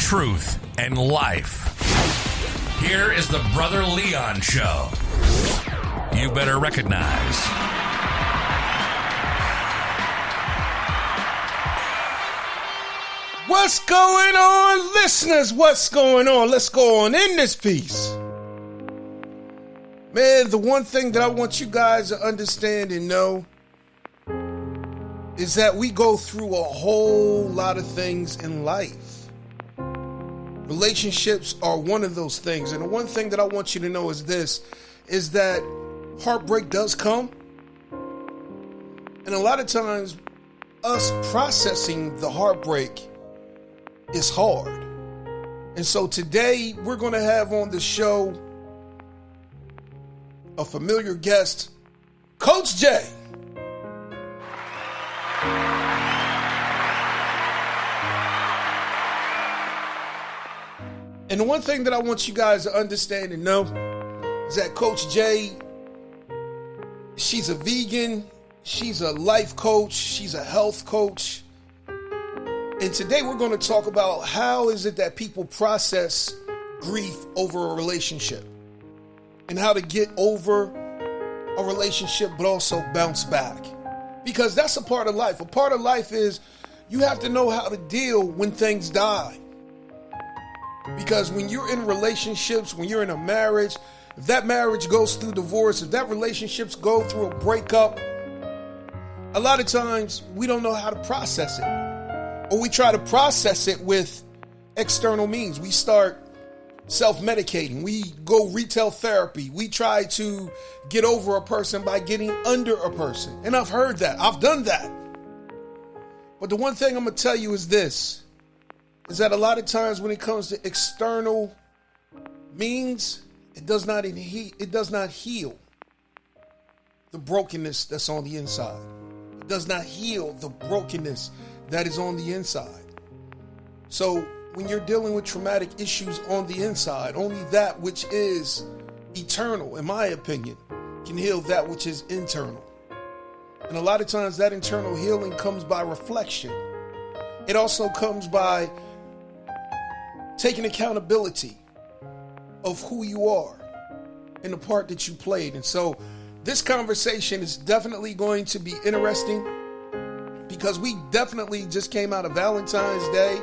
truth, and life. Here is the Brother Leon Show. You better recognize. What's going on, listeners? What's going on? Let's go on in this piece. Man, the one thing that I want you guys to understand and know is that we go through a whole lot of things in life. Relationships are one of those things. And the one thing that I want you to know is this, is that heartbreak does come. And a lot of times, us processing the heartbreak is hard. And so today, we're going to have on the show a familiar guest, Coach Jaye. And the one thing that I want you guys to understand and know is that Coach Jaye, she's a vegan, she's a life coach, she's a health coach. And today we're going to talk about how is it that people process grief over a relationship and how to get over a relationship but also bounce back. Because that's a part of life. A part of life is you have to know how to deal when things die. Because when you're in relationships, when you're in a marriage, if that marriage goes through divorce, if that relationships go through a breakup, a lot of times we don't know how to process it. Or we try to process it with external means. We start self-medicating. We go retail therapy. We try to get over a person by getting under a person. And I've heard that. I've done that. But the one thing I'm going to tell you is this, is that a lot of times when it comes to external means, it does not heal the brokenness that's on the inside. It does not heal the brokenness that is on the inside. So when you're dealing with traumatic issues on the inside, only that which is eternal, in my opinion, can heal that which is internal. And a lot of times that internal healing comes by reflection. It also comes by taking accountability of who you are and the part that you played. And so this conversation is definitely going to be interesting because we definitely just came out of Valentine's Day.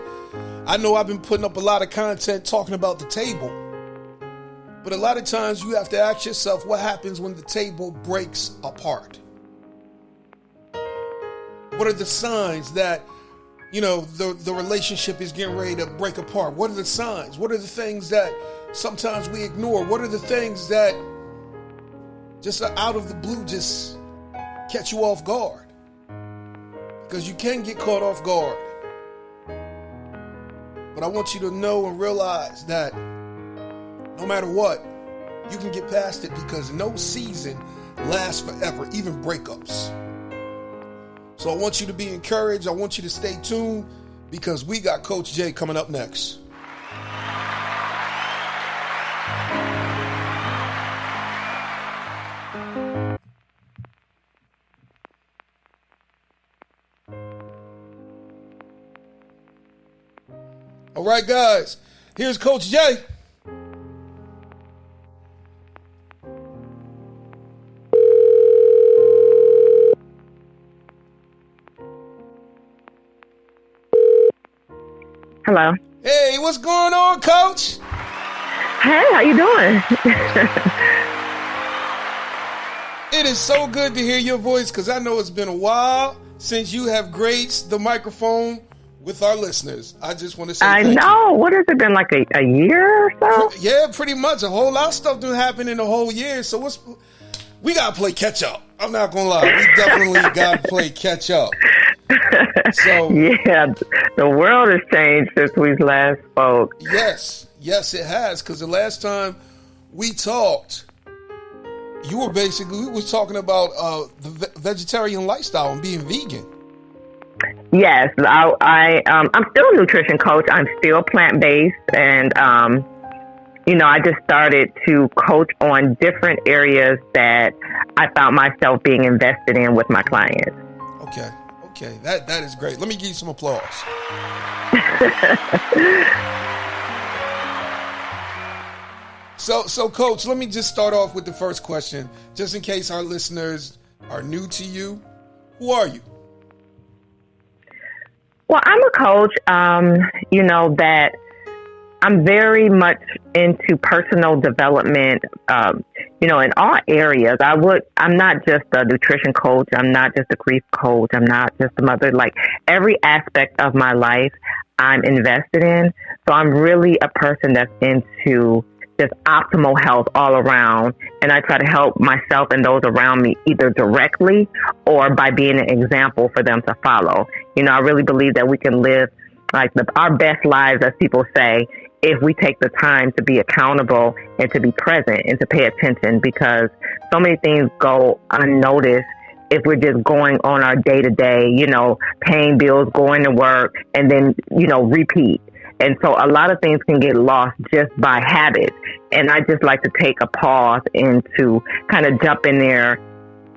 I know I've been putting up a lot of content talking about the table, but a lot of times you have to ask yourself what happens when the table breaks apart. What are the signs that the relationship is getting ready to break apart? What are the signs? What are the things that sometimes we ignore? What are the things that just out of the blue just catch you off guard? Because you can get caught off guard. But I want you to know and realize that no matter what, you can get past it because no season lasts forever, even breakups. So I want you to be encouraged. I want you to stay tuned because we got Coach Jaye coming up next. All right, guys, here's Coach Jaye. Hello. Hey, what's going on, Coach? Hey, how you doing? It is so good to hear your voice because I know it's been a while since you have graced the microphone with our listeners. I just want to say I know. What has it been, like a year or so? Yeah, pretty much. A whole lot of stuff done happened in a whole year. So we got to play catch up. I'm not going to lie. We definitely got to play catch up. So yeah, the world has changed since we last spoke. Yes, it has. Because the last time we talked, we were talking about the vegetarian lifestyle and being vegan. Yes, I'm still a nutrition coach. I'm still plant-based, and I just started to coach on different areas that I found myself being invested in with my clients. Okay, that is great. Let me give you some applause. So, Coach, let me just start off with the first question, just in case our listeners are new to you. Who are you? Well, I'm a coach, that I'm very much into personal development, in all areas. I'm not just a nutrition coach. I'm not just a grief coach. I'm not just a mother. Like, every aspect of my life I'm invested in. So I'm really a person that's into just optimal health all around. And I try to help myself and those around me either directly or by being an example for them to follow. I really believe that we can live like our best lives, as people say, if we take the time to be accountable and to be present and to pay attention, because so many things go unnoticed if we're just going on our day to day, paying bills, going to work, and then, repeat. And so a lot of things can get lost just by habit. And I just like to take a pause and to kind of jump in there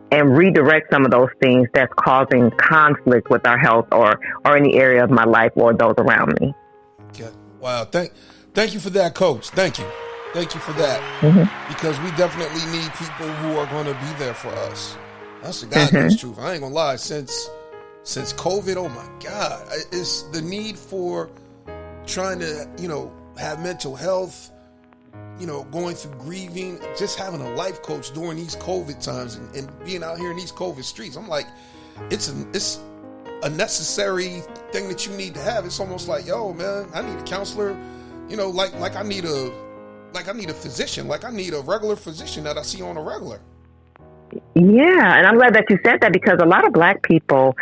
and redirect some of those things that's causing conflict with our health or any area of my life or those around me. Okay. Wow. Thank you for that, Coach. Thank you for that. Mm-hmm. Because we definitely need people who are going to be there for us. That's the God knows truth. I ain't gonna lie. Since COVID, oh my God, it's the need for trying to, have mental health, going through grieving, just having a life coach during these COVID times and being out here in these COVID streets. I'm like, it's a necessary thing that you need to have. It's almost like, yo, man, I need a counselor, like I need a physician, like I need a regular physician that I see on a regular. Yeah, and I'm glad that you said that, because a lot of Black people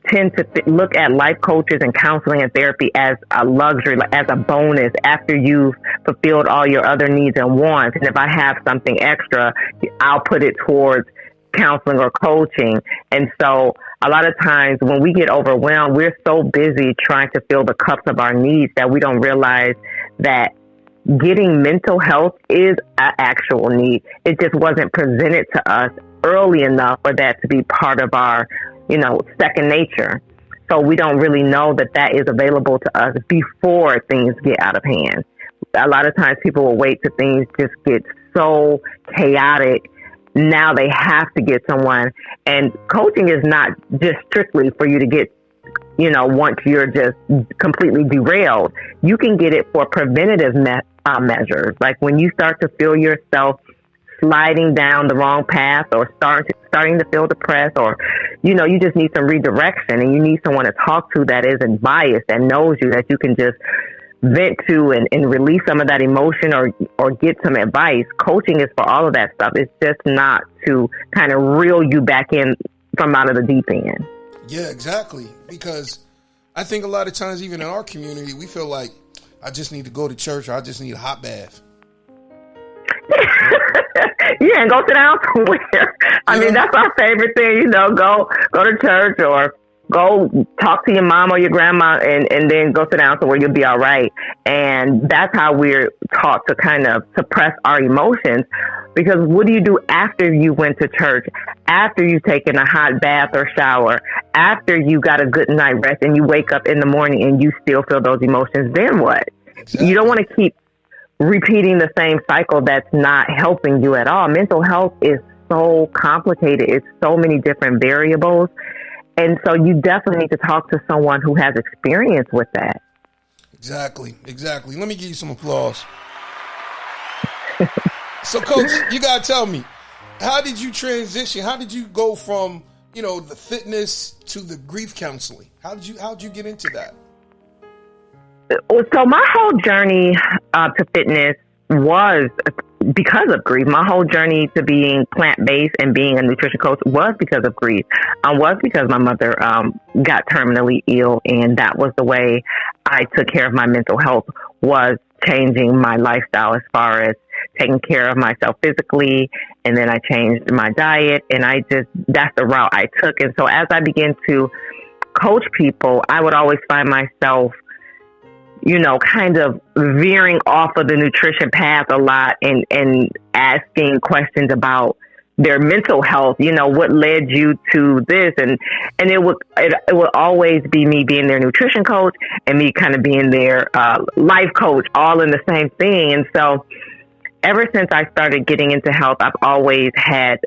tend to look at life coaches and counseling and therapy as a luxury, as a bonus after you've fulfilled all your other needs and wants. And if I have something extra, I'll put it towards counseling or coaching. And so a lot of times when we get overwhelmed, we're so busy trying to fill the cups of our needs that we don't realize that getting mental health is an actual need. It just wasn't presented to us early enough for that to be part of our, second nature. So we don't really know that is available to us before things get out of hand. A lot of times people will wait till things just get so chaotic. Now they have to get someone. And coaching is not just strictly for you to get, once you're just completely derailed. You can get it for preventative measures. Like when you start to feel yourself sliding down the wrong path or starting to feel depressed, or, you just need some redirection and you need someone to talk to that isn't biased, that knows you, that you can just vent to and release some of that emotion or get some advice. Coaching is for all of that stuff. It's just not to kind of reel you back in from out of the deep end. Yeah, exactly. Because I think a lot of times, even in our community, we feel like I just need to go to church or I just need a hot bath. Yeah, and go sit down somewhere. I mean, that's our favorite thing, go to church or go talk to your mom or your grandma and then go sit down somewhere, you'll be all right. And that's how we're taught to kind of suppress our emotions. Because what do you do after you went to church, after you've taken a hot bath or shower, after you got a good night rest and you wake up in the morning and you still feel those emotions? Then what? Exactly. You don't want to keep repeating the same cycle that's not helping you at all. Mental health is so complicated. It's so many different variables. And so you definitely need to talk to someone who has experience with that. Exactly. Let me give you some applause. So, Coach, you got to tell me, how did you transition? How did you go from, the fitness to the grief counseling? How'd you get into that? So my whole journey to fitness was because of grief. My whole journey to being plant-based and being a nutrition coach was because of grief. Was because my mother got terminally ill, and that was the way I took care of my mental health, was changing my lifestyle as far as taking care of myself physically. And then I changed my diet, and that's the route I took. And so as I began to coach people, I would always find myself kind of veering off of the nutrition path a lot and asking questions about their mental health. What led you to this? And it would always be me being their nutrition coach and me kind of being their life coach, all in the same thing. And so ever since I started getting into health, I've always had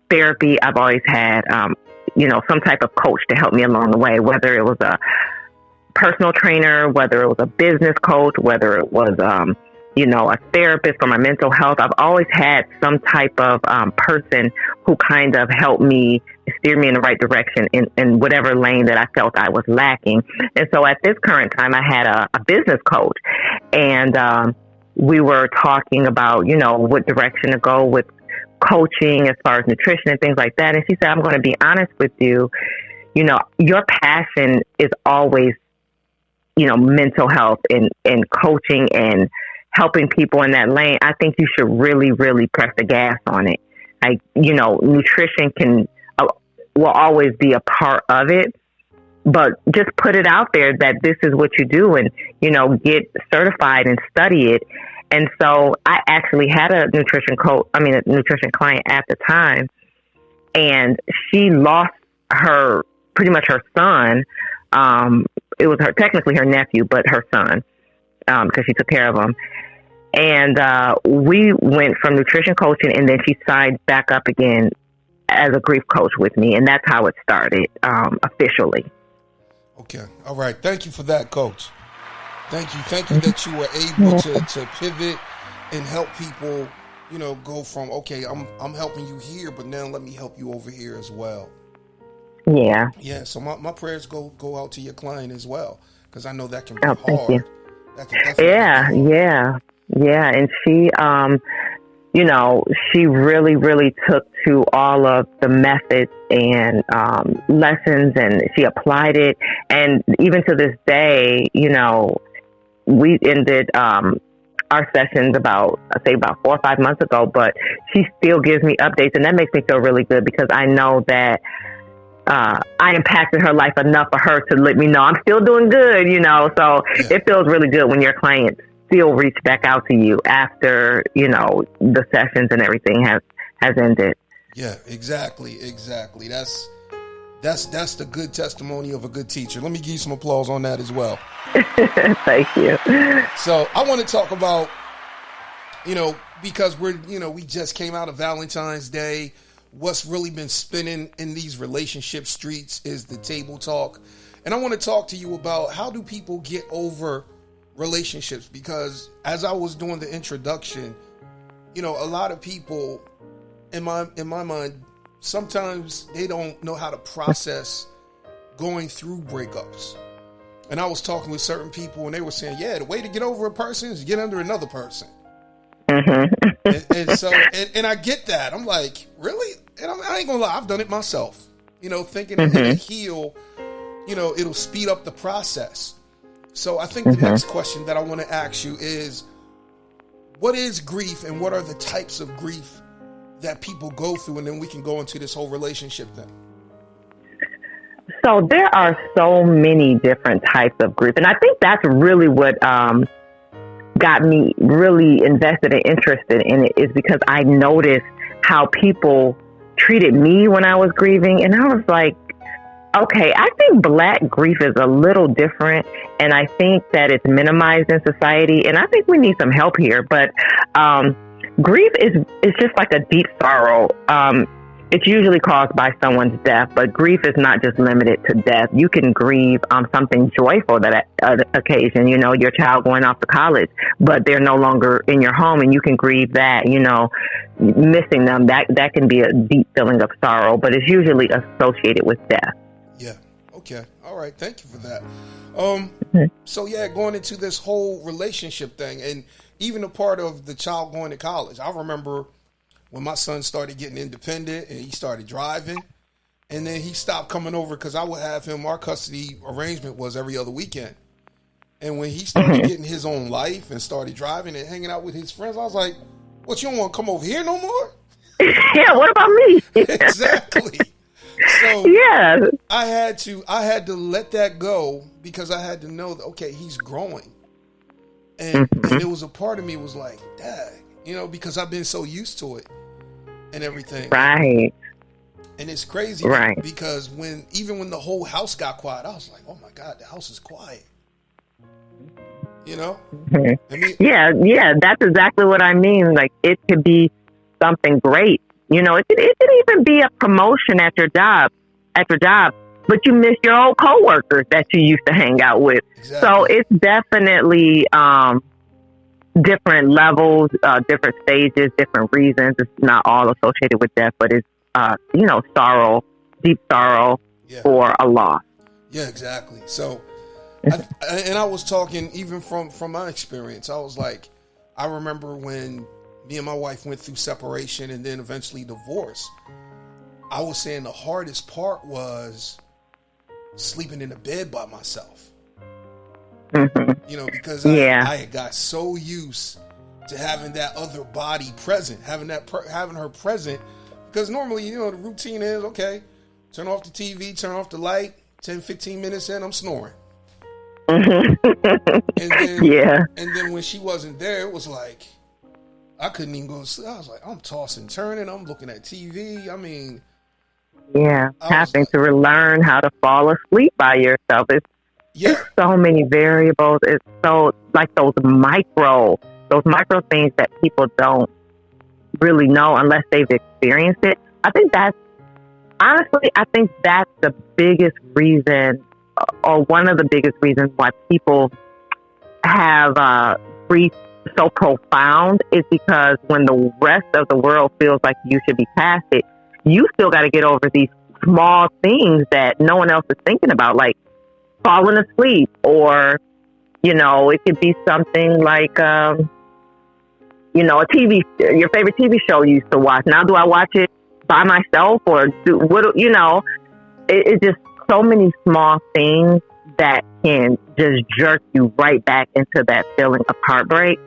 therapy. I've always had, some type of coach to help me along the way, whether it was a personal trainer, whether it was a business coach, whether it was, a therapist for my mental health. I've always had some type of person who kind of helped me steer me in the right direction in whatever lane that I felt I was lacking. And so at this current time, I had a business coach, and we were talking about, what direction to go with coaching as far as nutrition and things like that. And she said, I'm going to be honest with you, your passion is always, mental health and coaching and helping people in that lane. I think you should really, really press the gas on it. Nutrition will always be a part of it, but just put it out there that this is what you do and, get certified and study it. And so I actually had a nutrition client at the time, and she lost pretty much her son. It was technically her nephew, but her son, because she took care of him. And we went from nutrition coaching, and then she signed back up again as a grief coach with me. And that's how it started officially. Okay. All right. Thank you for that, Coach. Thank you that you were able to pivot and help people, go from, okay, I'm helping you here, but now let me help you over here as well. Yeah. Yeah. So my prayers go out to your client as well, because I know that can be hard. Thank you. That can definitely be hard. Yeah. And she, she really, really took to all of the methods and lessons, and she applied it. And even to this day, we ended our sessions about 4 or 5 months ago, but she still gives me updates, and that makes me feel really good, because I know that I impacted her life enough for her to let me know I'm still doing good, so it feels really good when your clients still reach back out to you after, the sessions and everything has ended. Yeah, exactly. That's the good testimony of a good teacher. Let me give you some applause on that as well. Thank you. So I want to talk about, because we just came out of Valentine's Day. What's really been spinning in these relationship streets is the table talk. And I want to talk to you about, how do people get over relationships? Because as I was doing the introduction, a lot of people in my mind, sometimes they don't know how to process going through breakups. And I was talking with certain people, and they were saying, the way to get over a person is to get under another person. Mm-hmm. and so I get that. I'm like, really? And I ain't gonna lie, I've done it myself. Thinking that it'll heal, it'll speed up the process. So I think the next question that I want to ask you is, what is grief, and what are the types of grief that people go through? And then we can go into this whole relationship thing. So there are so many different types of grief. And I think that's really what got me really invested and interested in it, is because I noticed how people treated me when I was grieving. And I was like, okay, I think Black grief is a little different, and I think that it's minimized in society, and I think we need some help here. But grief is just like a deep sorrow. It's usually caused by someone's death, but grief is not just limited to death. You can grieve something joyful that occasion, your child going off to college, but they're no longer in your home, and you can grieve that, missing them. That can be a deep feeling of sorrow, but it's usually associated with death. Yeah. Okay. All right. Thank you for that. So going into this whole relationship thing, and even a part of the child going to college. I remember when my son started getting independent and he started driving, and then he stopped coming over, because I would have him, our custody arrangement was every other weekend. And when he started getting his own life and started driving and hanging out with his friends, I was like, what, you don't want to come over here no more? Yeah, what about me? Exactly. So yeah, I had to let that go, because I had to know that, okay, he's growing. And it was a part of me was like, Dad, because I've been so used to it and everything. Right. And it's crazy, because even when the whole house got quiet, I was like, oh my God, the house is quiet. You know? Mhm. I mean, Yeah, that's exactly what I mean. Like, it could be something great. You know, it could even be a promotion at your job, but you miss your old coworkers that you used to hang out with. exactly. So it's definitely different levels, different stages, different reasons. It's not all associated with death, but it's sorrow, deep sorrow Yeah. for a loss. Yeah, exactly. So, I was talking even from my experience. I was like, I remember when me and my wife went through separation and then eventually divorce. I was saying the hardest part was sleeping in a bed by myself. Mm-hmm. You know, because Yeah. I got so used to having that other body present, having her present. Because normally, you know, the routine is, okay, turn off the TV, turn off the light, 10, 15 minutes in, I'm snoring. Mm-hmm. And then, Yeah. and then when she wasn't there, it was like, I couldn't even go to sleep. I was like, I'm tossing, turning, I'm looking at TV. I mean, Yeah. I was Having like, to relearn how to fall asleep by yourself. yeah, It's so many variables. It's so like those micro things that people don't really know unless they've experienced it. I think that's the biggest reason, or one of the biggest reasons why people have grief so profound is because when the rest of the world feels like you should be past it, you still got to get over these small things that no one else is thinking about, like falling asleep, or, you know, it could be something like, your favorite TV show you used to watch. Now, do I watch it by myself or it's just so many small things that can just jerk you right back into that feeling of heartbreak.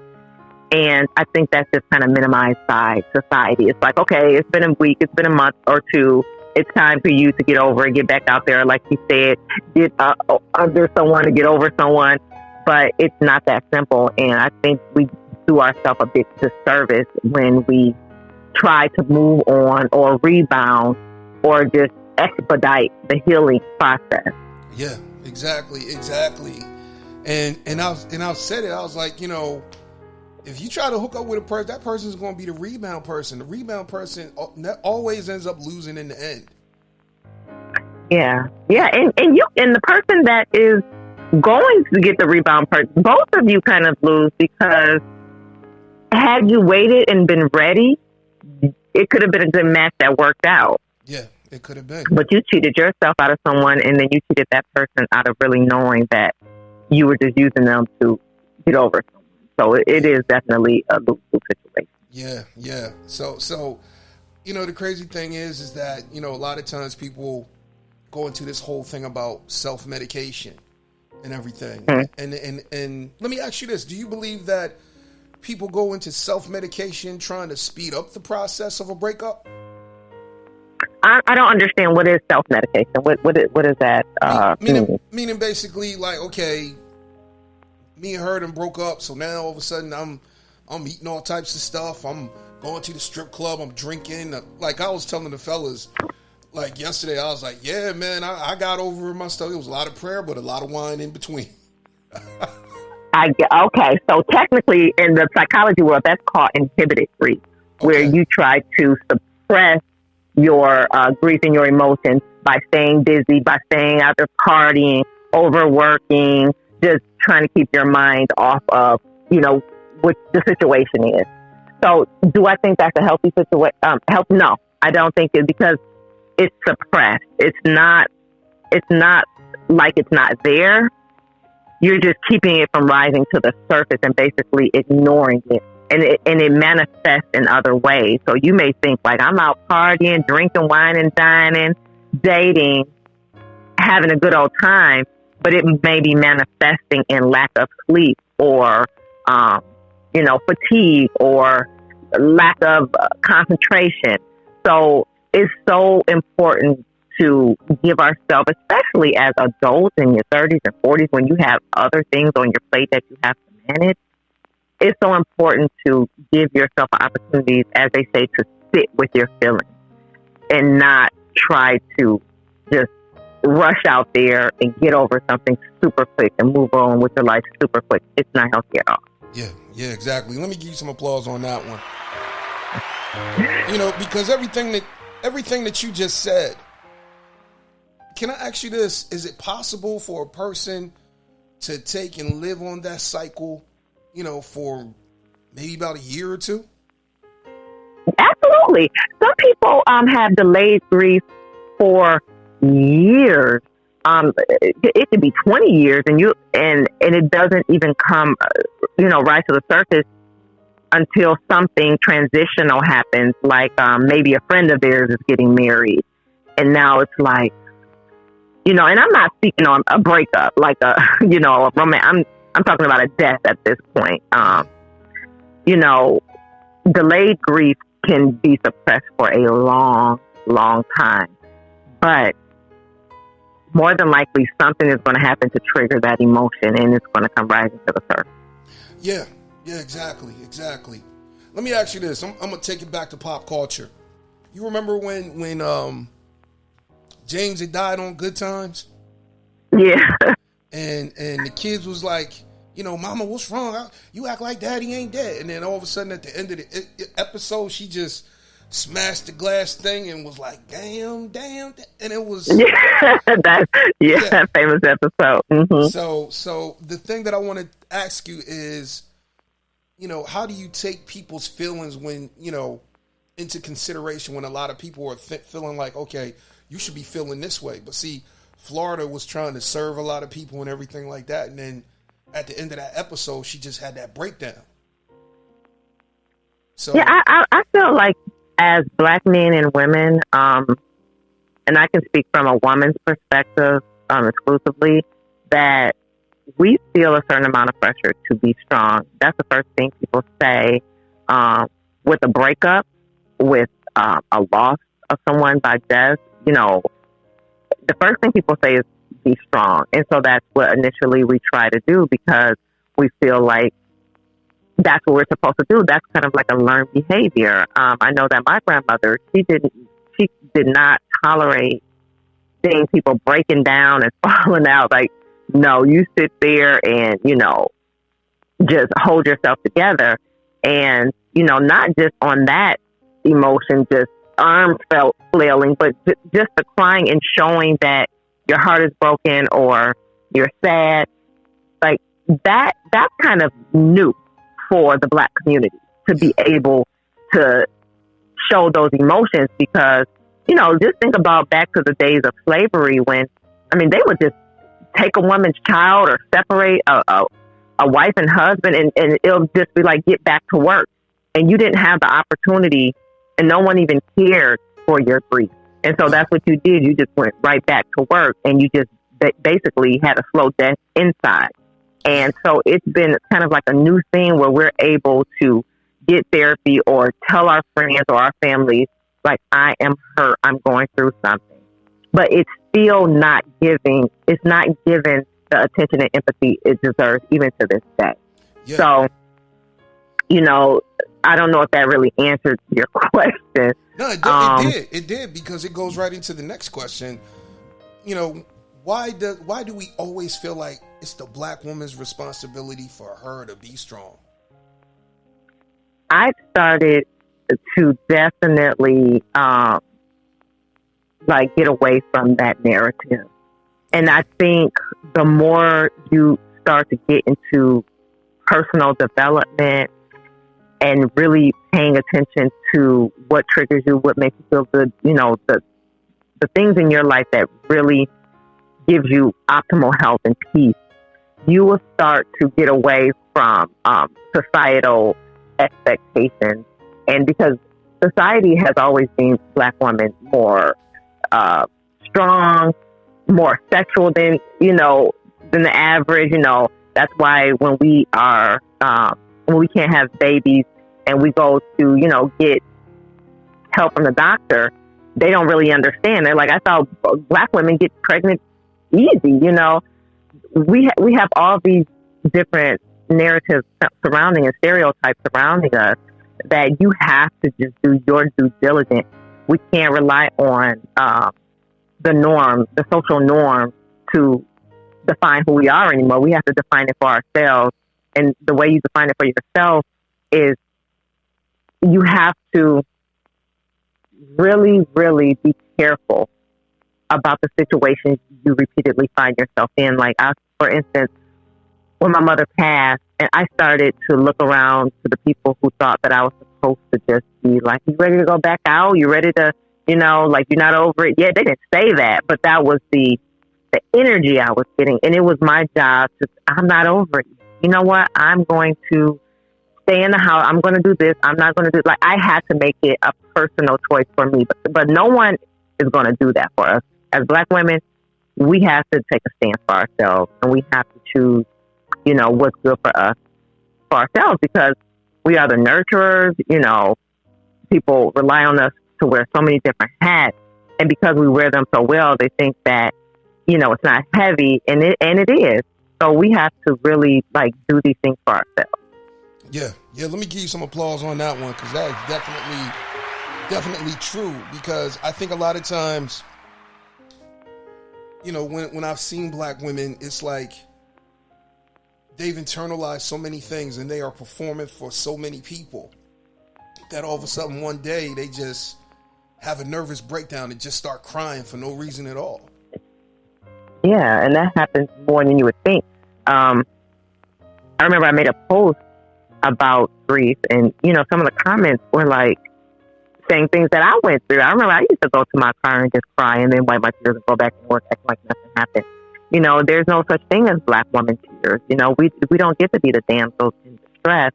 And I think that's just kind of minimized by society. It's like, okay, it's been a week, it's been a month or two. It's time for you to get over and get back out there. Like you said, get under someone to get over someone. But it's not that simple. And I think we do ourselves a big disservice when we try to move on or rebound or just expedite the healing process. yeah, exactly. And I've said it. I was like, you know, if you try to hook up with a person, that person's going to be the rebound person. The rebound person always ends up losing in the end. Yeah. And the person that is going to get the rebound person, both of you kind of lose, because had you waited and been ready, it could have been a good match that worked out. Yeah, it could have been. But you cheated yourself out of someone, and then you cheated that person out of really knowing that you were just using them to get over someone. So it is definitely a lose-lose situation. Yeah. So, you know, the crazy thing is that, you know, a lot of times people go into this whole thing about self-medication and everything. Mm-hmm. And let me ask you this. Do you believe that people go into self-medication trying to speed up the process of a breakup? I don't understand, what is self-medication. What is that? Meaning basically like, okay, me and her done broke up, so now all of a sudden I'm eating all types of stuff. I'm going to the strip club. I'm drinking. Like I was telling the fellas, like yesterday, I was like, yeah, man, I got over my stuff. It was a lot of prayer, but a lot of wine in between. Okay, so technically in the psychology world, that's called inhibited grief, where you try to suppress your grief and your emotions by staying busy, by staying out there partying, overworking, just trying to keep your mind off of, you know, what the situation is. So do I think that's a healthy situation? No, I don't think it, because it's suppressed. It's not like it's not there. You're just keeping it from rising to the surface and basically ignoring it. And it manifests in other ways. So you may think like, I'm out partying, drinking, wine, dining, dating, having a good old time, but it may be manifesting in lack of sleep or, fatigue or lack of concentration. So it's so important to give ourselves, especially as adults in your 30s and 40s, when you have other things on your plate that you have to manage. It's so important to give yourself opportunities, as they say, to sit with your feelings and not try to just rush out there and get over something super quick and move on with your life super quick. It's not healthy at all. Yeah, exactly. Let me give you some applause on that one. You know, because everything that you just said, can I ask you this? Is it possible for a person to take and live on that cycle, you know, for maybe about a year or two? Absolutely. Some people have delayed grief for years. It could be 20 years, and it doesn't even come, rise to the surface until something transitional happens, like maybe a friend of theirs is getting married, and now it's like, and I'm not speaking on a breakup, like a romance. I'm talking about a death at this point. Delayed grief can be suppressed for a long, long time, but more than likely something is going to happen to trigger that emotion, and it's going to come rising to the surface. Yeah, exactly. Let me ask you this. I'm going to take it back to pop culture. You remember when James had died on Good Times? Yeah. And the kids was like, Mama, what's wrong? You act like Daddy ain't dead. And then all of a sudden at the end of the episode, she just smashed the glass thing and was like, damn. And it was... that famous episode. Mm-hmm. So the thing that I want to ask you is, how do you take people's feelings when, into consideration when a lot of people are feeling like, okay, you should be feeling this way. But see, Florida was trying to serve a lot of people and everything like that. And then at the end of that episode, she just had that breakdown. So yeah, I feel like as Black men and women, and I can speak from a woman's perspective exclusively, that we feel a certain amount of pressure to be strong. That's the first thing people say with a breakup, with a loss of someone by death. The first thing people say is be strong. And so that's what initially we try to do, because we feel like that's what we're supposed to do. That's kind of like a learned behavior. I know that my grandmother, she did not tolerate seeing people breaking down and falling out. Like, no, you sit there and, just hold yourself together. And, not just on that emotion, just arms felt flailing, but just the crying and showing that your heart is broken or you're sad. Like that's kind of new for the Black community to be able to show those emotions, because, just think about back to the days of slavery when, they would just take a woman's child or separate a wife and husband, and it'll just be like, get back to work. And you didn't have the opportunity, and no one even cared for your grief. And so that's what you did. You just went right back to work, and you just basically had a slow death inside. And so it's been kind of like a new thing where we're able to get therapy or tell our friends or our families, like, I am hurt, I'm going through something. But it's still not given the attention and empathy it deserves, even to this day. Yeah. So, I don't know if that really answered your question. No, it did, because it goes right into the next question. Why do we always feel like it's the Black woman's responsibility for her to be strong? I started to definitely get away from that narrative. And I think the more you start to get into personal development and really paying attention to what triggers you, what makes you feel good, the things in your life that really gives you optimal health and peace, you will start to get away from societal expectations. And because society has always seen Black women more strong, more sexual than the average, that's why when we can't have babies and we go to, get help from the doctor, they don't really understand. They're like, I thought Black women get pregnant easy, We have all these different narratives surrounding and stereotypes surrounding us that you have to just do your due diligence. We can't rely on the norm, the social norm, to define who we are anymore. We have to define it for ourselves. And the way you define it for yourself is you have to really, really be careful about the situations you repeatedly find yourself in. Like, for instance, when my mother passed, and I started to look around to the people who thought that I was supposed to just be like, you ready to go back out? You ready to, like, you're not over it yet? They didn't say that, but that was the energy I was getting. And it was my job to, I'm not over it. You know what? I'm going to stay in the house. I'm going to do this. I'm not going to do, like, I had to make it a personal choice for me, but no one is going to do that for us. As Black women, we have to take a stand for ourselves, and we have to choose, what's good for us, for ourselves, because we are the nurturers. People rely on us to wear so many different hats, and because we wear them so well, they think that, it's not heavy, and it is. So we have to really, do these things for ourselves. Yeah. Let me give you some applause on that one, because that is definitely true. Because I think a lot of times, when I've seen Black women, it's like they've internalized so many things, and they are performing for so many people, that all of a sudden one day they just have a nervous breakdown and just start crying for no reason at all. Yeah, and that happens more than you would think. I remember I made a post about grief, and some of the comments were like saying things that I went through. I remember I used to go to my car and just cry, and then wipe my tears and go back to work acting like nothing happened. There's no such thing as Black woman tears. We don't get to be the damsels in distress,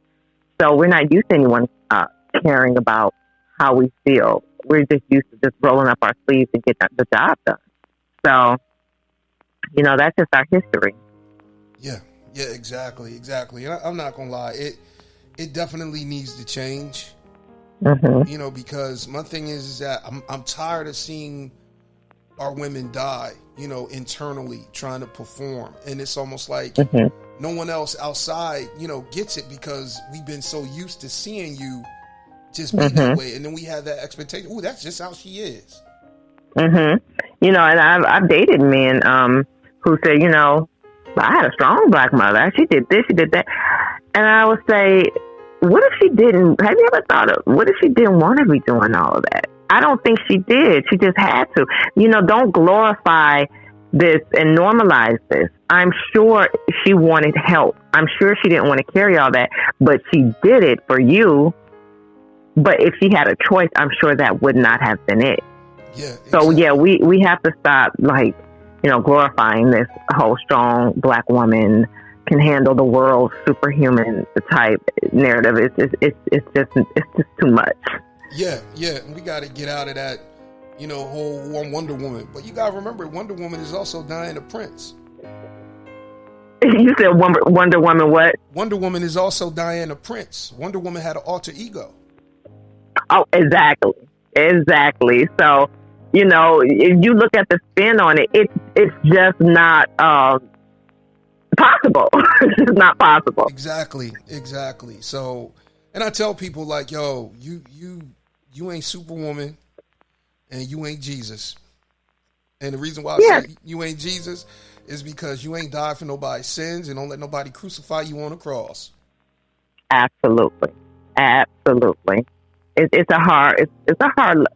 so we're not used to anyone caring about how we feel. We're just used to just rolling up our sleeves and getting the job done. So, that's just our history. Yeah, exactly. And I'm not gonna lie, it definitely needs to change. Mm-hmm. Because my thing is that I'm tired of seeing our women die, internally trying to perform, and it's almost like no one else outside, gets it, because we've been so used to seeing you just be that way, and then we have that expectation. Oh, that's just how she is. And I've dated men who say, I had a strong Black mother. She did this, she did that. And I would say, what if she didn't? Have you ever thought of, what if she didn't want to be doing all of that? I don't think she did. She just had to. Don't glorify this and normalize this. I'm sure she wanted help. I'm sure she didn't want to carry all that, but she did it for you. But if she had a choice, I'm sure that would not have been it. Yeah. Exactly. So yeah, we have to stop glorifying this whole strong Black woman can handle the world, superhuman type narrative. It's just too much. Yeah. We got to get out of that, whole Wonder Woman. But you got to remember, Wonder Woman is also Diana Prince. You said Wonder Woman what? Wonder Woman is also Diana Prince. Wonder Woman had an alter ego. Oh, exactly. So, if you look at the spin on it, it's just not possible. It's just not possible. Exactly. So, and I tell people, like, yo, you ain't Superwoman, and you ain't Jesus. And the reason why I say you ain't Jesus is because you ain't died for nobody's sins, and don't let nobody crucify you on a cross. Absolutely. It's a hard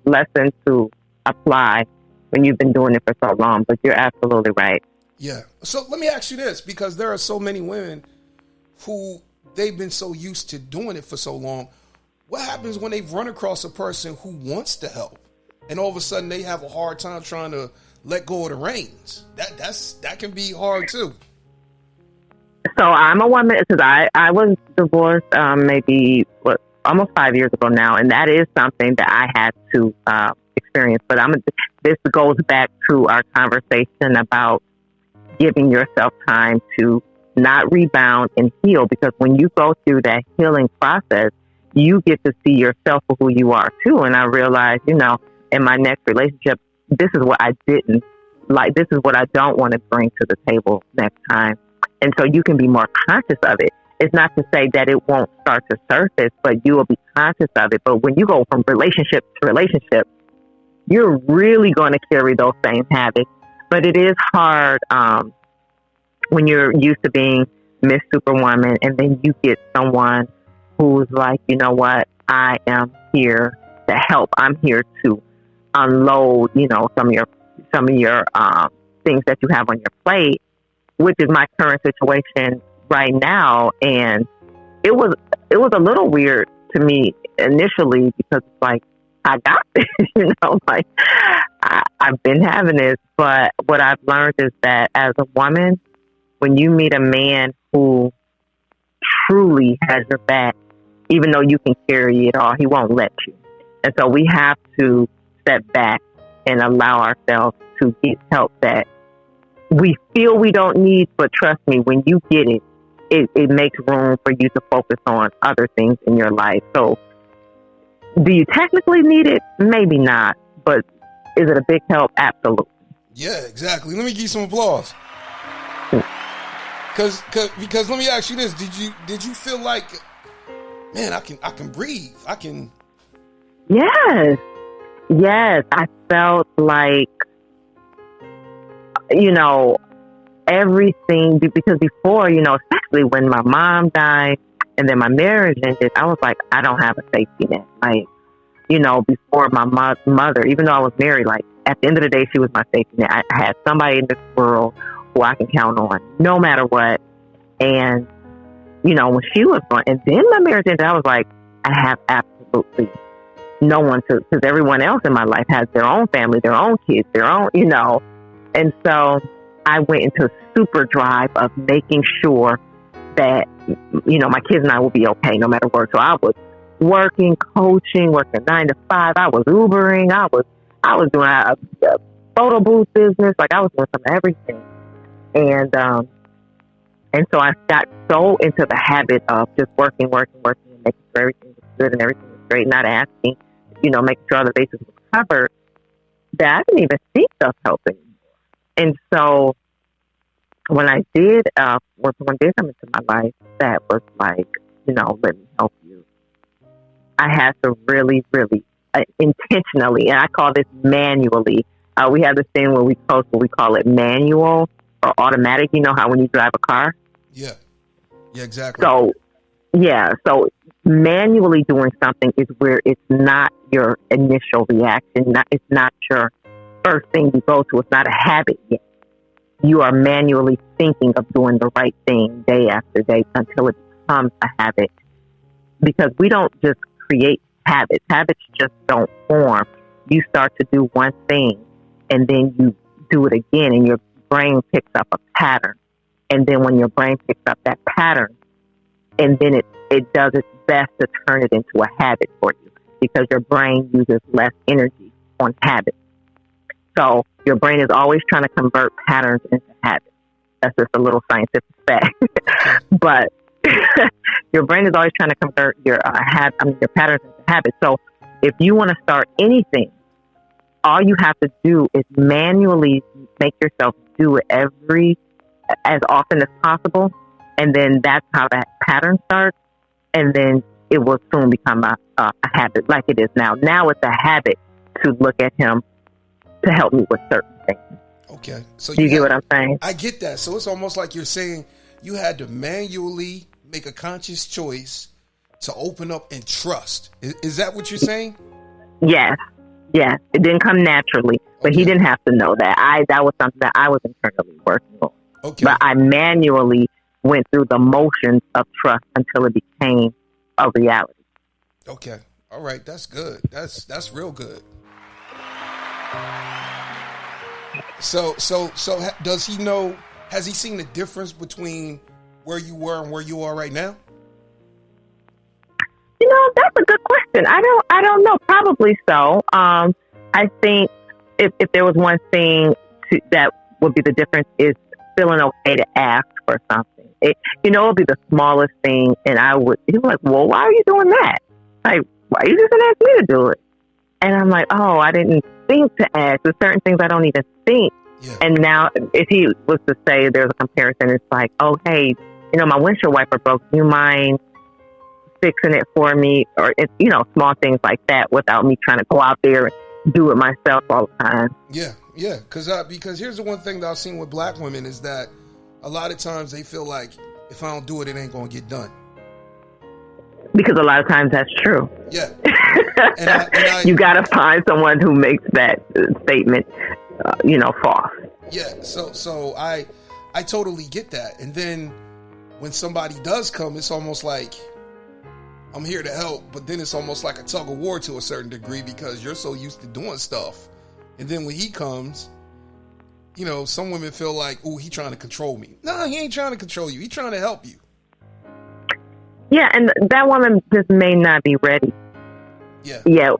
lesson to apply when you've been doing it for so long, but you're absolutely right. Yeah. So let me ask you this, because there are so many women who they've been so used to doing it for so long. What happens when they've run across a person who wants to help, and all of a sudden they have a hard time trying to let go of the reins? That can be hard too. So I'm a woman, because I was divorced maybe almost 5 years ago now, and that is something that I had to experience. But this goes back to our conversation about giving yourself time to not rebound and heal, because when you go through that healing process, you get to see yourself for who you are too. And I realized, in my next relationship, this is what I didn't like. This is what I don't want to bring to the table next time. And so you can be more conscious of it. It's not to say that it won't start to surface, but you will be conscious of it. But when you go from relationship to relationship, you're really going to carry those same habits. But it is hard when you're used to being Miss Superwoman, and then you get someone who's like, you know what, I am here to help. I'm here to unload, some of your things that you have on your plate, which is my current situation right now. And it was a little weird to me initially, because it's like, I got this, like I've been having this. But what I've learned is that as a woman, when you meet a man who truly has your back, even though you can carry it all, he won't let you. And so we have to step back and allow ourselves to get help that we feel we don't need. But trust me, when you get it, it makes room for you to focus on other things in your life. So do you technically need it? Maybe not. But is it a big help? Absolutely. Yeah, exactly. Let me give you some applause. Because let me ask you this: Did you feel like, man, I can breathe? I can. Yes. I felt like, everything, because before, especially when my mom died and then my marriage ended, I was like, I don't have a safety net. Like, before my mother, even though I was married, like at the end of the day, she was my safety net. I had somebody in this world who I can count on no matter what. And, when she was gone, and then my marriage ended, I was like, I have absolutely no one to, because everyone else in my life has their own family, their own kids, their own, And so I went into a super drive of making sure that, my kids and I will be okay no matter what. So I was working, coaching, working 9 to 5. I was Ubering. I was doing a photo booth business. Like I was doing some everything. And so I got so into the habit of just working, and making sure everything was good and everything was great, not asking, making sure all the bases were covered, that I didn't even see self-help anymore. And so when I did, when someone did come into my life that was like, let me help you, I had to really, really intentionally, and I call this manually. We have this thing where we coach, where we call it manual or automatic. You know how when you drive a car? Yeah, exactly. So manually doing something is where it's not your initial reaction. It's not your first thing you go to. It's not a habit yet. You are manually thinking of doing the right thing day after day until it becomes a habit. Because we don't just create habits. Habits just don't form. You start to do one thing and then you do it again, and your brain picks up a pattern. And then when your brain picks up that pattern, and then it does its best to turn it into a habit for you, because your brain uses less energy on habits. So your brain is always trying to convert patterns into habits. That's just a little scientific fact. But your brain is always trying to convert your patterns into habits. So if you want to start anything, all you have to do is manually make yourself do it as often as possible. And then that's how that pattern starts. And then it will soon become a habit like it is now. Now it's a habit to look at him to help me with certain things. Okay. So you get what I'm saying? I get that. So it's almost like you're saying you had to manually make a conscious choice to open up and trust. Is that what you're saying? Yes. It didn't come naturally, but he didn't have to know that. That was something that I was internally working on. Okay. But I manually went through the motions of trust until it became a reality. Okay. All right. That's good. That's real good. So does he know, has he seen the difference between where you were and where you are right now? That's a good question. I don't know. Probably so. I think if there was one thing that would be the difference is feeling okay to ask for something. It'll be the smallest thing, and he's like, well, why are you doing that? Like, why are you just gonna ask me to do it? And I'm like, oh, I didn't think to ask. There's certain things I don't even think. Yeah. And now, if he was to say there's a comparison, it's like, oh, hey, my windshield wiper broke. Do you mind fixing it for me? Or, small things like that without me trying to go out there and do it myself all the time. Yeah. Because here's the one thing that I've seen with black women is that a lot of times they feel like if I don't do it, it ain't going to get done. Because a lot of times that's true. Yeah. You got to find someone who makes that statement, false. Yeah. So I totally get that. And then when somebody does come, it's almost like I'm here to help, but then it's almost like a tug of war to a certain degree because you're so used to doing stuff. And then when he comes, some women feel like, ooh, he trying to control me. No, he ain't trying to control you. He trying to help you. Yeah, and that woman just may not be ready. Yeah. Yeah,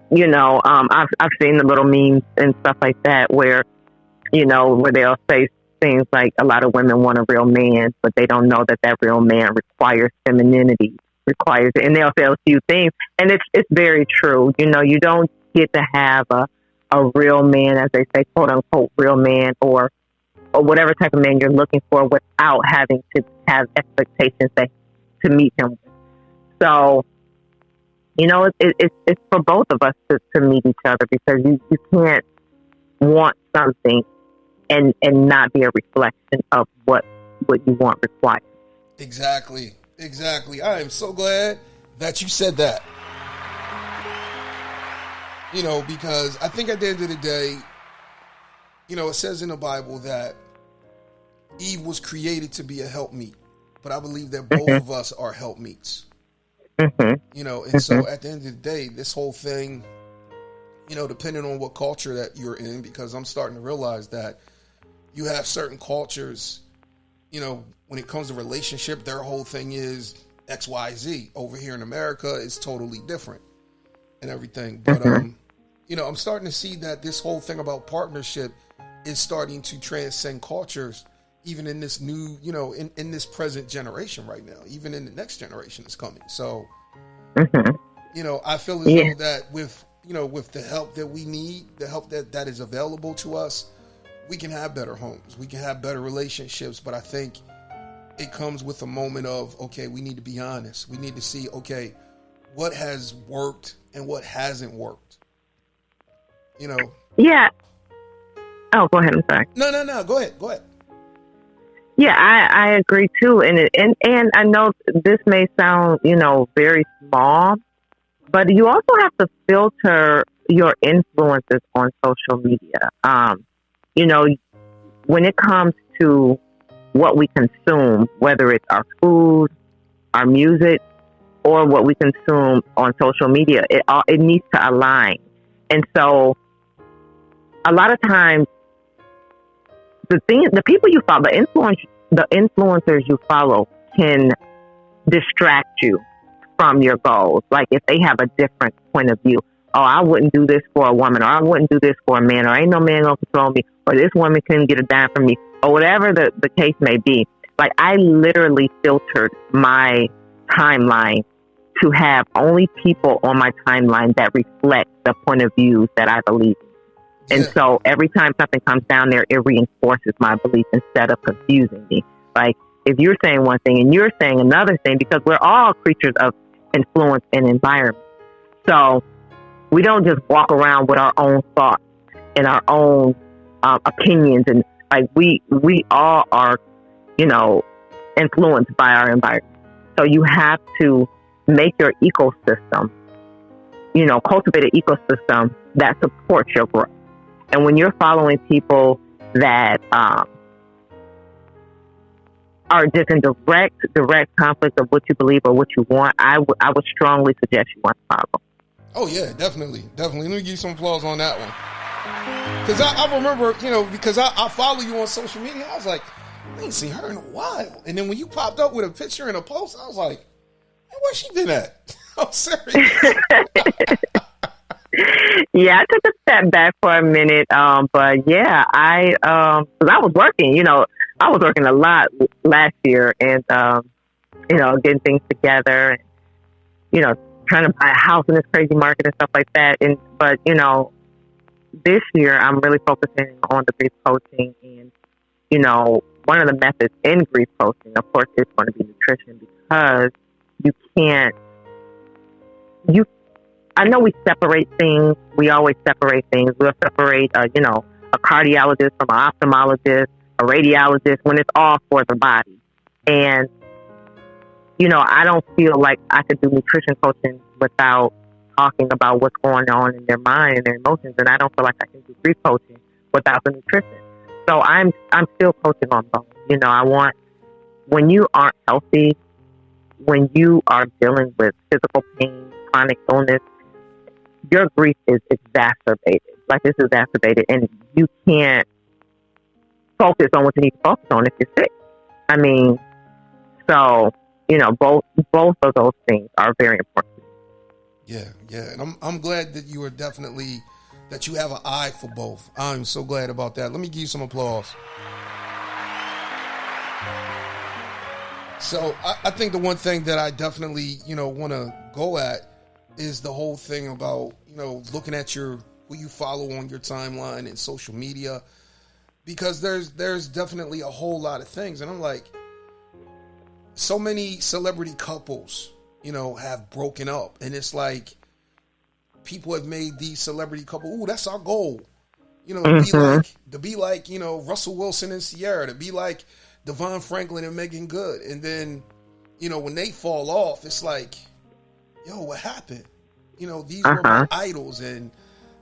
I've seen the little memes and stuff like that where they'll say things like a lot of women want a real man, but they don't know that real man requires femininity, and they'll say a few things, and it's very true. You don't get to have a real man, as they say, quote unquote, real man, or whatever type of man you're looking for, without having to have expectations to meet him. So, it's for both of us to meet each other, because you can't want something and not be a reflection of what you want required. Exactly. I am so glad that you said that. Because I think at the end of the day, it says in the Bible that Eve was created to be a helpmeet, but I believe that both of us are helpmeets. And so at the end of the day, this whole thing, depending on what culture that you're in, because I'm starting to realize that you have certain cultures, when it comes to relationship, their whole thing is XYZ. Over here in America, it's totally different and everything. But, I'm starting to see that this whole thing about partnership is starting to transcend cultures, even in this new, in this present generation right now, even in the next generation is coming. So, I feel as though that with the help that we need, the help that is available to us, we can have better homes, we can have better relationships. But I think it comes with a moment of, okay, we need to be honest. We need to see, okay, what has worked and what hasn't worked. Yeah. Oh, go ahead. I'm sorry. No. Go ahead. Yeah, I agree too. And I know this may sound, very small, but you also have to filter your influences on social media. When it comes to what we consume, whether it's our food, our music, or what we consume on social media, it needs to align. And so a lot of times the people you follow, the influencers you follow can distract you from your goals. Like if they have a different point of view. Oh, I wouldn't do this for a woman, or I wouldn't do this for a man, or ain't no man gonna control me, or this woman couldn't get a dime from me, or whatever the case may be. Like I literally filtered my timeline to have only people on my timeline that reflect the point of views that I believe in. And so every time something comes down there, it reinforces my belief instead of confusing me. Like if you're saying one thing and you're saying another thing, because we're all creatures of influence and environment. So we don't just walk around with our own thoughts and our own opinions. And like we all are, influenced by our environment. So you have to make your ecosystem, cultivate an ecosystem that supports your growth. And when you're following people that are just in direct conflict of what you believe or what you want, I would strongly suggest you unfollow. Oh yeah, definitely. Let me give you some applause on that one. Because I remember, because I follow you on social media. I was like, I ain't seen her in a while. And then when you popped up with a picture and a post, I was like, hey, where's she been at? I'm serious. Yeah, I took a step back for a minute. But yeah, I was working, I was working a lot last year and, getting things together and, trying to buy a house in this crazy market and stuff like that. But this year I'm really focusing on the grief coaching and, one of the methods in grief coaching, of course, is going to be nutrition, because I know we separate things. We always separate things. We'll separate, a cardiologist from an ophthalmologist, a radiologist, when it's all for the body. And, I don't feel like I could do nutrition coaching without talking about what's going on in their mind and their emotions. And I don't feel like I can do grief coaching without the nutrition. So I'm still coaching on both. I want, when you aren't healthy, when you are dealing with physical pain, chronic illness, your grief is exacerbated. Like, it's exacerbated, and you can't focus on what you need to focus on if you're sick. I mean, so, both of those things are very important. Yeah. And I'm glad that you are definitely, that you have an eye for both. I'm so glad about that. Let me give you some applause. So I think the one thing that I definitely, want to go at is the whole thing about, looking at who you follow on your timeline and social media, because there's definitely a whole lot of things. And I'm like, so many celebrity couples, have broken up, and it's like people have made these celebrity couples, ooh, that's our goal. To be like, Russell Wilson and Ciara, to be like Devon Franklin and Megan Good. And then, when they fall off, it's like, yo, what happened? These were my idols. And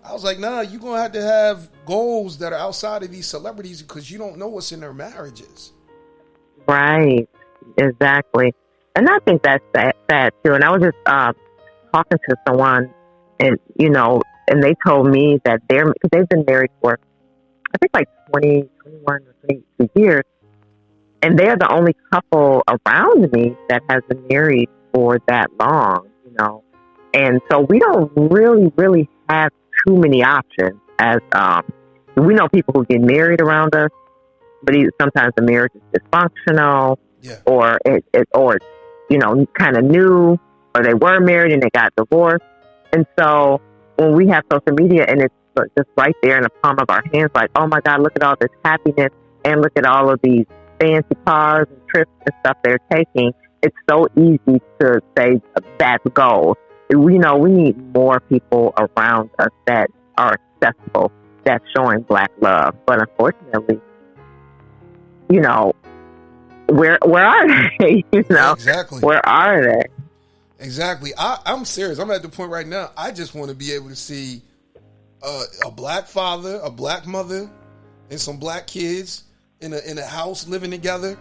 I was like, nah, you're going to have goals that are outside of these celebrities, because you don't know what's in their marriages. Right. Exactly. And I think that's sad too. And I was just talking to someone, and, and they told me that because they've been married for, I think, like 20, 21 or 22 years. And they're the only couple around me that has been married for that long, And so we don't really have too many options. As we know people who get married around us, but sometimes the marriage is dysfunctional, or kind of new, or they were married and they got divorced. And so when we have social media and it's just right there in the palm of our hands, like, oh my God, look at all this happiness, and look at all of these fancy cars and trips and stuff they're taking. It's so easy to say that's gold. We need more people around us that are accessible, that's showing Black love. But unfortunately, where are they? Exactly. Where are they? Exactly. I'm serious. I'm at the point right now, I just want to be able to see a Black father, a Black mother, and some Black kids in a house living together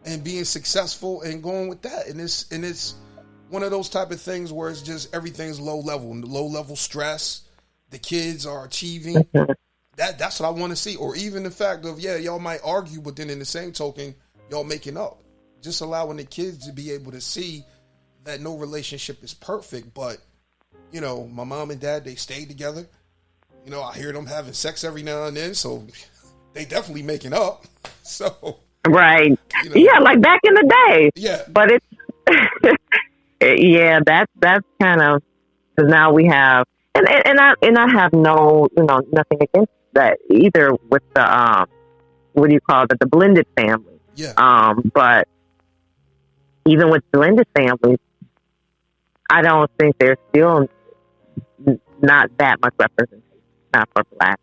and being successful and going with that. And it's one of those type of things where it's just everything's low level stress. The kids are achieving. That's what I want to see. Or even the fact of, y'all might argue, but then in the same token, y'all making up. Just allowing the kids to be able to see that no relationship is perfect, but my mom and dad, they stayed together. I hear them having sex every now and then, so they definitely making up. So right, like back in the day. Yeah, but it's that's kind of, because now we have, and I have no nothing against that either with the what do you call it, the blended family. Yeah. But even with blended families, I don't think there's still not that much representation, not for Black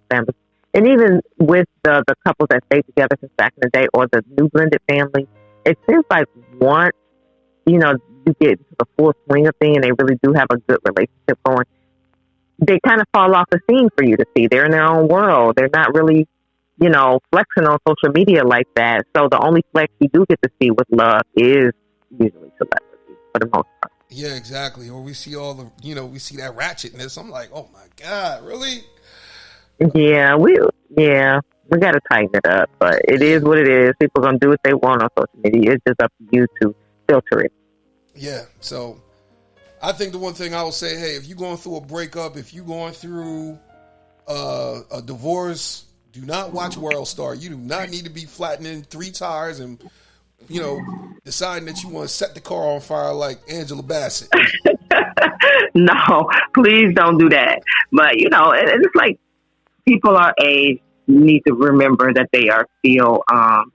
families. And even with the couples that stayed together since back in the day, or the new blended family, it seems like once, you get to the full swing of things and they really do have a good relationship going, they kind of fall off the scene for you to see. They're in their own world. They're not really, flexing on social media like that. So the only flex you do get to see with love is usually celebrity for the most part. Yeah, exactly. Or we see all the, we see that ratchetness. I'm like, oh my God, really? Yeah, we got to tighten it up, but it is what it is. People are going to do what they want on social media. It's just up to you to filter it. Yeah, so I think the one thing I will say, hey, if you're going through a breakup, if you're going through a divorce, do not watch World Star. You do not need to be flattening 3 tires and, deciding that you want to set the car on fire like Angela Bassett. No, please don't do that. But, it's like people our age need to remember that they are still, an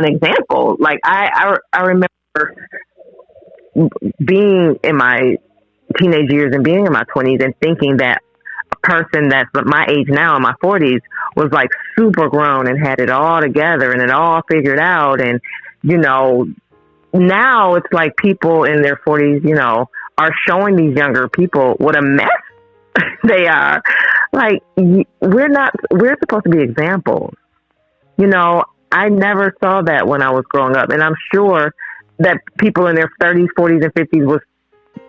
example. Like I remember being in my teenage years and being in my 20s and thinking that a person that's my age now in my 40s was like super grown and had it all together and it all figured out. And, you know, now it's like people in their 40s, you know, are showing these younger people what a mess they are. Like, we're supposed to be examples. You know, I never saw that when I was growing up. And I'm sure that people in their 30s, 40s, and 50s was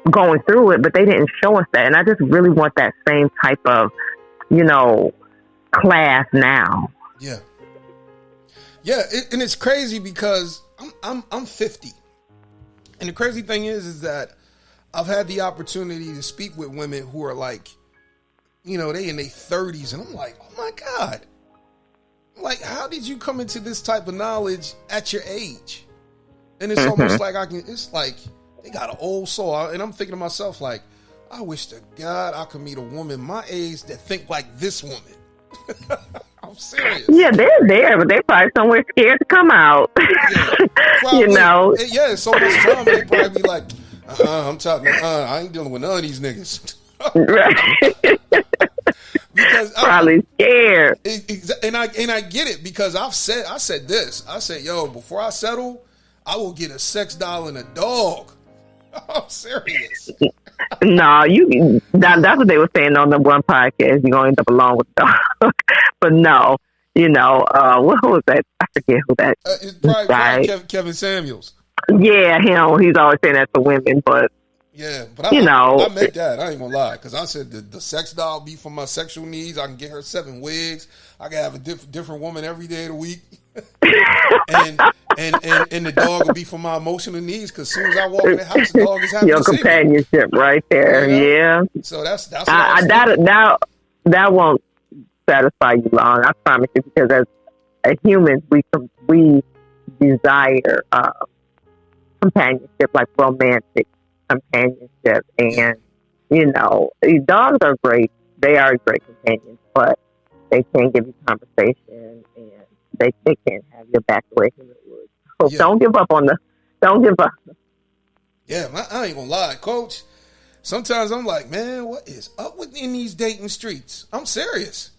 going through it, but they didn't show us that. And I just really want that same type of, you know, class now. Yeah. Yeah. And it's crazy because I'm 50. And the crazy thing is that I've had the opportunity to speak with women who are like, you know, they in their 30s. And I'm like, oh my God. Like, how did you come into this type of knowledge at your age? And it's almost like it's like they got an old soul. And I'm thinking to myself, like, I wish to God I could meet a woman my age that think like this woman. I'm serious. Yeah, they're there, but they're probably somewhere scared to come out. Yeah, probably, you know? Yeah, so much drama. They probably be like, I'm talking, I ain't dealing with none of these niggas. Right. Because probably scared. And I get it because I said this. I said, yo, before I settle, I will get a sex doll and a dog. I'm serious. No, that's what they were saying on the one podcast. You're going to end up alone with the dog. But no, you know, who was that? I forget who that it's probably Kevin Samuels. Yeah, him. He's always saying that to women, but yeah, but you know, I meant that. I ain't gonna lie, because I said the sex doll be for my sexual needs. I can get her 7 wigs. I can have a different woman every day of the week, and the dog will be for my emotional needs. Because as soon as I walk in the house, the dog is happy your to see me. companionship right there. You know? Yeah. So that's what that won't satisfy you long. I promise you, because as humans, we desire companionship, like romantic companionship. And you know, dogs are great. They are great companions, but they can't give you conversation, and they can't have your back the way human would. So don't give up. Yeah, I ain't gonna lie, Coach. Sometimes I'm like, man, what is up in these dating streets? I'm serious.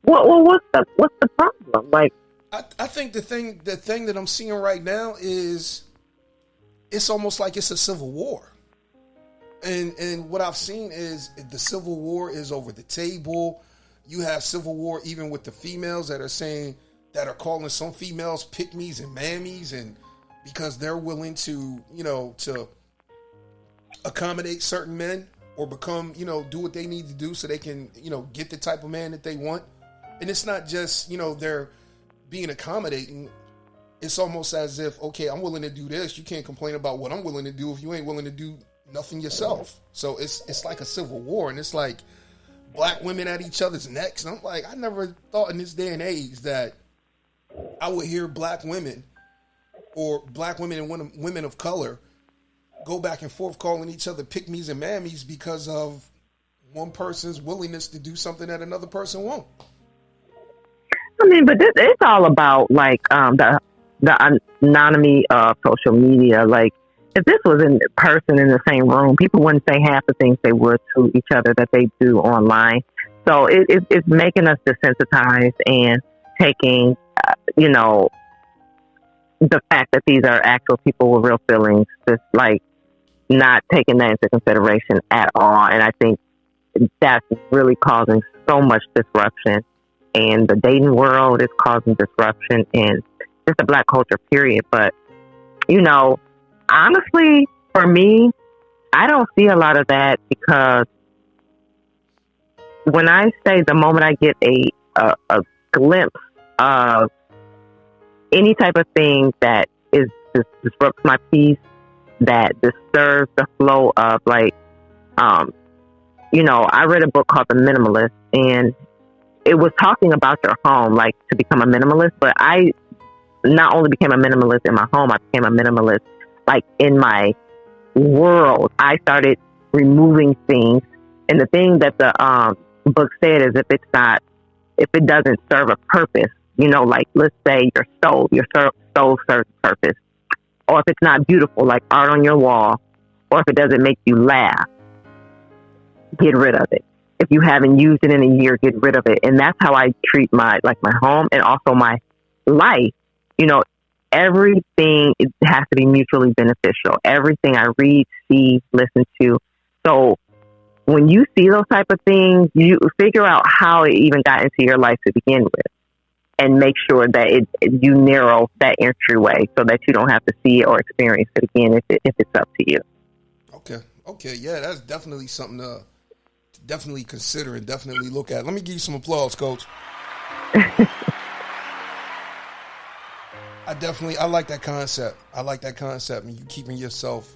Well, what's the problem? Like, I think the thing that I'm seeing right now is it's almost like it's a civil war. And what I've seen is the civil war is over the table. You have civil war even with the females that are calling some females pick-me's and mammies, and because they're willing to, you know, to accommodate certain men or become, you know, do what they need to do so they can, you know, get the type of man that they want. And it's not just, you know, they're being accommodating. It's almost as if, okay, I'm willing to do this. You can't complain about what I'm willing to do if you ain't willing to do nothing yourself. So it's like a civil war, and it's like black women at each other's necks. And I'm like, I never thought in this day and age that I would hear black women or black women and women of color go back and forth calling each other pick-me's and mammies because of one person's willingness to do something that another person won't. I mean, but it's all about like the anonymity of social media. Like, if this was in person in the same room, people wouldn't say half the things they would to each other that they do online. So it's making us desensitized and taking, you know, the fact that these are actual people with real feelings, just like not taking that into consideration at all. And I think that's really causing so much disruption. And the dating world is causing disruption in just the black culture, period. But, you know, honestly, for me, I don't see a lot of that, because when I say the moment I get a glimpse of any type of thing that disrupts my peace, that disturbs the flow of, like, you know, I read a book called The Minimalist, and it was talking about your home, like to become a minimalist. But I not only became a minimalist in my home, I became a minimalist like in my world. I started removing things, and the thing that the book said is if it doesn't serve a purpose, you know, like let's say your stove serves a purpose, or if it's not beautiful, like art on your wall, or if it doesn't make you laugh, get rid of it. If you haven't used it in a year, get rid of it. And that's how I treat my home and also my life. You know, everything has to be mutually beneficial. Everything I read, see, listen to. So when you see those type of things, you figure out how it even got into your life to begin with, and make sure that you narrow that entryway so that you don't have to see it or experience it again if it's up to you. Okay, yeah, that's definitely something to definitely consider and definitely look at. Let me give you some applause, Coach. I like that concept. I like that concept, and you keeping yourself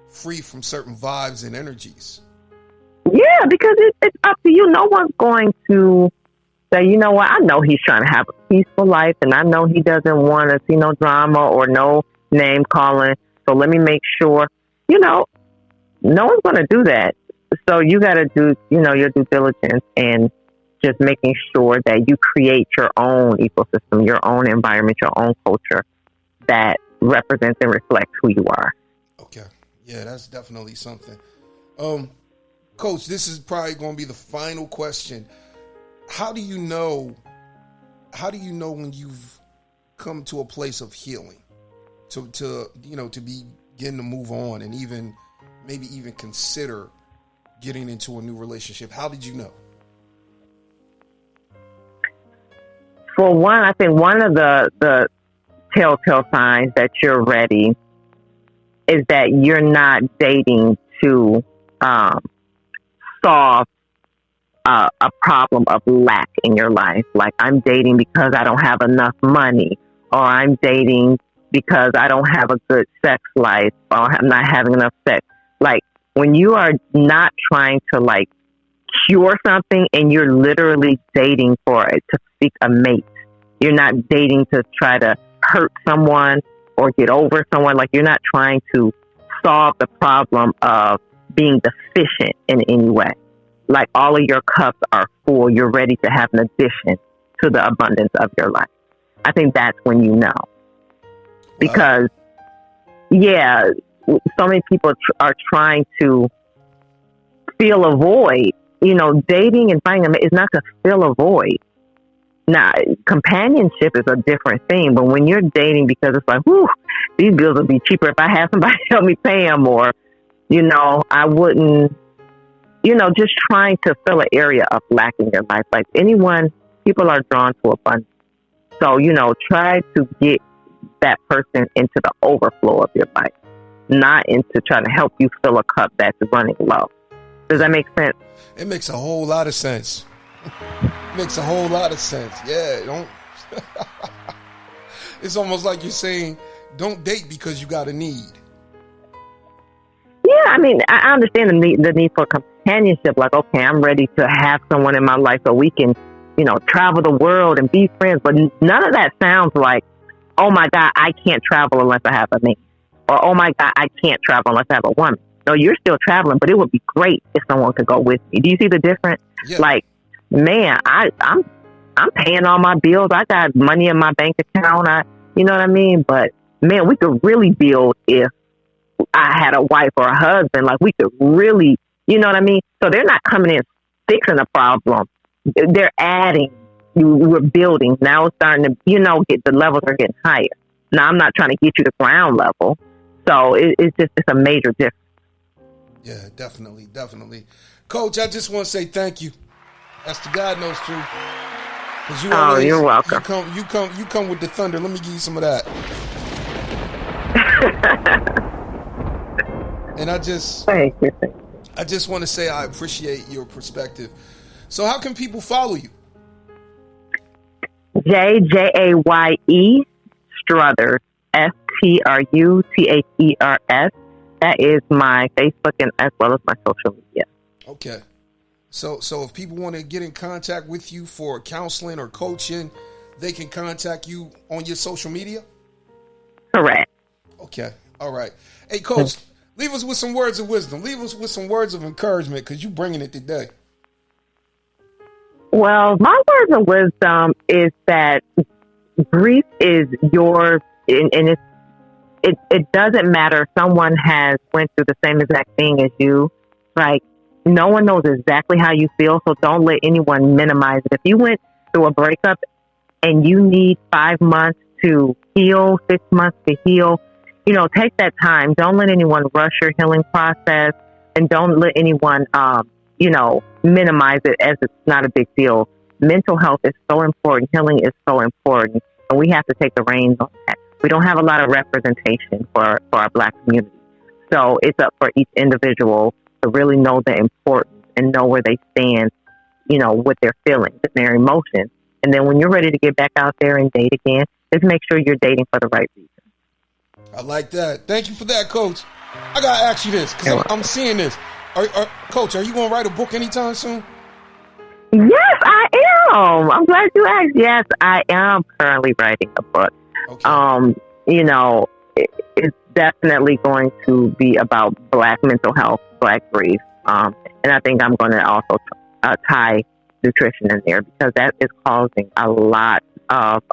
free from certain vibes and energies. Yeah, because it's up to you. No one's going to say, you know what, I know he's trying to have a peaceful life, and I know he doesn't want to see no drama or no name calling. So let me make sure, you know, no one's going to do that. So you got to do, you know, your due diligence and just making sure that you create your own ecosystem, your own environment, your own culture that represents and reflects who you are. Okay. Yeah, that's definitely something. Coach, this is probably going to be the final question. How do you know when you've come to a place of healing to begin to move on and maybe even consider getting into a new relationship? How did you know? For one, I think one of the telltale signs that you're ready is that you're not dating to solve a problem of lack in your life. Like, I'm dating because I don't have enough money, or I'm dating because I don't have a good sex life, or I'm not having enough sex. Like, when you are not trying to like cure something and you're literally dating for it to seek a mate, you're not dating to try to hurt someone or get over someone. Like, you're not trying to solve the problem of being deficient in any way. Like, all of your cups are full. You're ready to have an addition to the abundance of your life. I think that's when you know. Because, yeah, so many people are trying to fill a void. You know, dating and finding a mate is not to fill a void. Now, companionship is a different thing. But when you're dating because it's like, whew, these bills would be cheaper if I had somebody help me pay them, or, you know, I wouldn't. You know, just trying to fill an area of lack in your life. Like, people are drawn to abundance. So, you know, try to get that person into the overflow of your life, not into trying to help you fill a cup that's running low. Does that make sense? It makes a whole lot of sense. It makes a whole lot of sense. Yeah, don't. It's almost like you're saying, don't date because you got a need. Yeah, I mean, I understand the need for companionship. Like, okay, I'm ready to have someone in my life so we can, you know, travel the world and be friends. But none of that sounds like, oh my God, I can't travel unless I have a mate. Or, oh my God, I can't travel unless I have a woman. No, you're still traveling, but it would be great if someone could go with me. Do you see the difference? Yeah. Like, man, I'm paying all my bills. I got money in my bank account. You know what I mean? But man, we could really build if I had a wife or a husband. Like, we could really, you know what I mean? So they're not coming in fixing a problem. They're adding. We're building. Now it's starting to, you know, the levels are getting higher. Now, I'm not trying to get you to ground level. So it's a major difference. Yeah, definitely. Coach, I just want to say thank you. That's the God knows truth. You're welcome. You come with the thunder. Let me give you some of that. And I just want to say I appreciate your perspective. So how can people follow you? Jaye Struthers, Struthers. That is my Facebook and as well as my social media. Okay. So if people want to get in contact with you for counseling or coaching, they can contact you on your social media? Correct. Okay. All right. Hey, Coach, leave us with some words of wisdom. Leave us with some words of encouragement, because you're bringing it today. Well, my words of wisdom is that grief is yours, and it doesn't matter if someone has went through the same exact thing as you. Like, no one knows exactly how you feel, so don't let anyone minimize it. If you went through a breakup and you need 5 months to heal, 6 months to heal, take that time. Don't let anyone rush your healing process, and don't let anyone, minimize it as it's not a big deal. Mental health is so important. Healing is so important, and we have to take the reins on that. We don't have a lot of representation for our Black community. So it's up for each individual to really know the importance and know where they stand, with their feelings and their emotions. And then when you're ready to get back out there and date again, just make sure you're dating for the right reason. I like that. Thank you for that, Coach. I got to ask you this, because I'm seeing this. Coach, are you going to write a book anytime soon? Yes, I am. I'm glad you asked. Yes, I am currently writing a book. Okay. It's definitely going to be about Black mental health, Black grief. And I think I'm going to also tie nutrition in there, because that is causing a lot of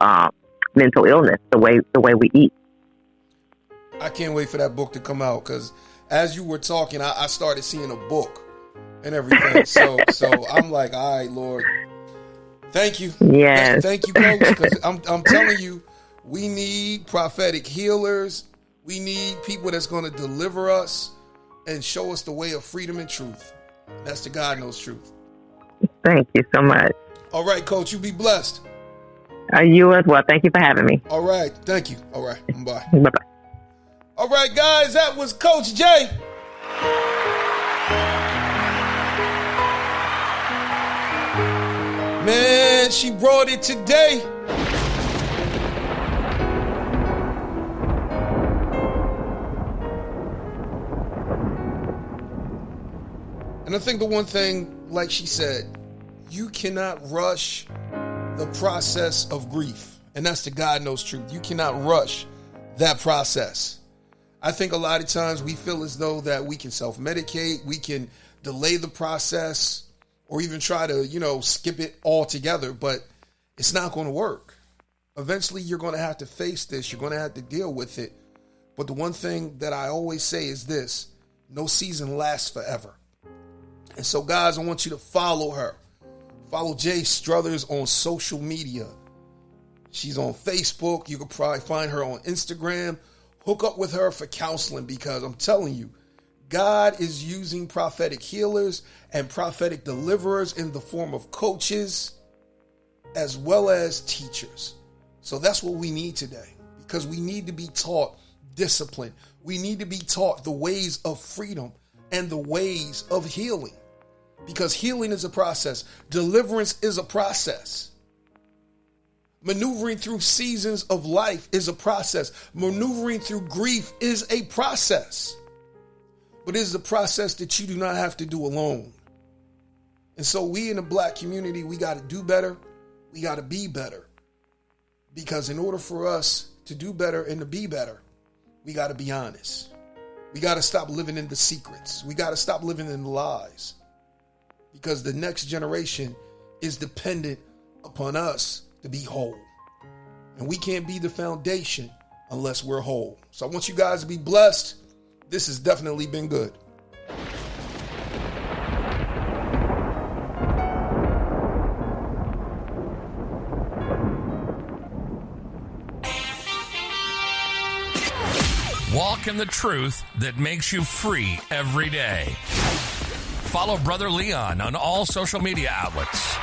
mental illness, the way we eat. I can't wait for that book to come out, because as you were talking, I started seeing a book and everything. So I'm like, all right, Lord, thank you. Yes. Thank you, Coach, because I'm telling you, we need prophetic healers. We need people that's going to deliver us and show us the way of freedom and truth. That's the God knows truth. Thank you so much. All right, Coach, you be blessed. You as well. Thank you for having me. All right. Thank you. All right. Bye. Bye-bye. All right, guys, that was Coach Jaye. Man, she brought it today. And I think the one thing, like she said, you cannot rush the process of grief. And that's the God knows truth. You cannot rush that process. I think a lot of times we feel as though that we can self-medicate, we can delay the process, or even try to, skip it altogether, but it's not going to work. Eventually, you're going to have to face this. You're going to have to deal with it. But the one thing that I always say is this: no season lasts forever. And so, guys, I want you to follow her. Follow Jaye Struthers on social media. She's on Facebook. You can probably find her on Instagram. Hook up with her for counseling, because I'm telling you, God is using prophetic healers and prophetic deliverers in the form of coaches as well as teachers. So that's what we need today, because we need to be taught discipline. We need to be taught the ways of freedom and the ways of healing, because healing is a process. Deliverance is a process. Maneuvering through seasons of life is a process. Maneuvering through grief is a process. But it is a process that you do not have to do alone. And so we in the Black community, we got to do better. We got to be better. Because in order for us to do better and to be better, we got to be honest. We got to stop living in the secrets. We got to stop living in the lies. Because the next generation is dependent upon us to be whole. And we can't be the foundation unless we're whole. So I want you guys to be blessed. This has definitely been good. Walk in the truth that makes you free every day. Follow Brother Leon on all social media outlets.